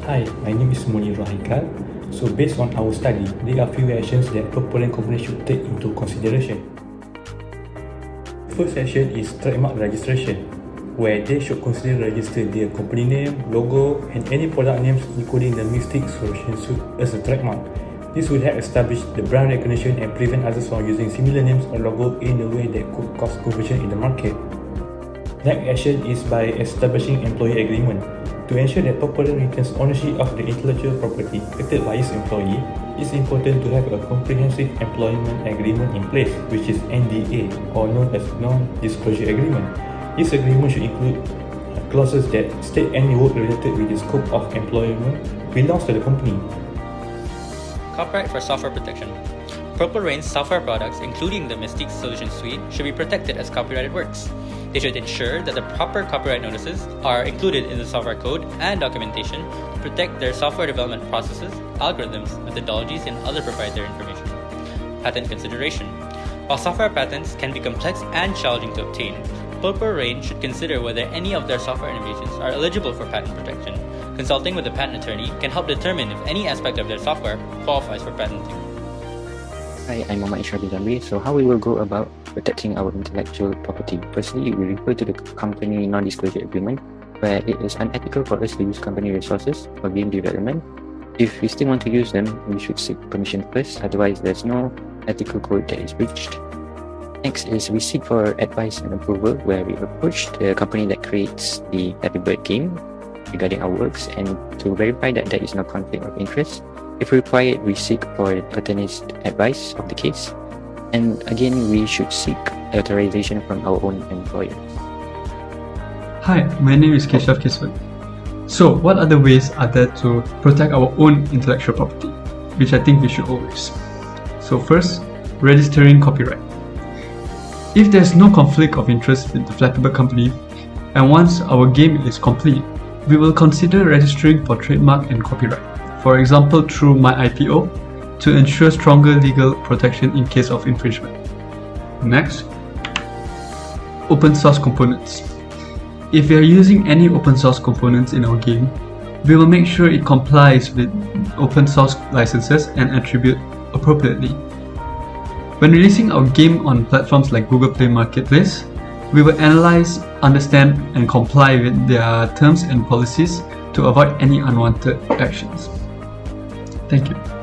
Hi, my name is Munir Rahikal. So based on our study, there are few actions that proponent companies should take into consideration. First action is trademark registration, where they should consider register their company name, logo, and any product names including the Mystic Solution Suite as a trademark. This will help establish the brand recognition and prevent others from using similar names or logo in a way that could cause confusion in the market. Next action is by establishing employee agreement. To ensure that proponent retains ownership of the intellectual property affected by his employee, it's important to have a comprehensive employment agreement in place, which is NDA, or known as non-disclosure agreement. This agreement should include clauses that state any work related with the scope of employment belongs to the company. Copyright for software protection. Purple Rain's software products, including the Mystique Solution Suite, should be protected as copyrighted works. They should ensure that the proper copyright notices are included in the software code and documentation to protect their software development processes, algorithms, methodologies, and other proprietary information. Patent consideration. While software patents can be complex and challenging to obtain, Purple Rain should consider whether any of their software innovations are eligible for patent protection. Consulting with a patent attorney can help determine if any aspect of their software qualifies for patenting. Hi, I'm Muhammad Ishra bin Zamri. So how we will go about protecting our intellectual property? Firstly, we refer to the company non-disclosure agreement, where it is unethical for us to use company resources for game development. If we still want to use them, we should seek permission first, otherwise there's no ethical code that is breached. Next is we seek for advice and approval, where we approach the company that creates the Happy Bird game regarding our works and to verify that there is no conflict of interest. If required, we seek for attorney's advice of the case. And again, we should seek authorization from our own employers. Hi, my name is Keshav Kiswat. So, what other ways are there to protect our own intellectual property, which I think we should always? So first, registering copyright. If there's no conflict of interest with the Flappable company, and once our game is complete, we will consider registering for trademark and copyright. For example, through my IPO, to ensure stronger legal protection in case of infringement. Next, open source components. If we are using any open source components in our game, we will make sure it complies with open source licenses and attribute appropriately. When releasing our game on platforms like Google Play Marketplace, we will analyze, understand, and comply with their terms and policies to avoid any unwanted actions. Thank you.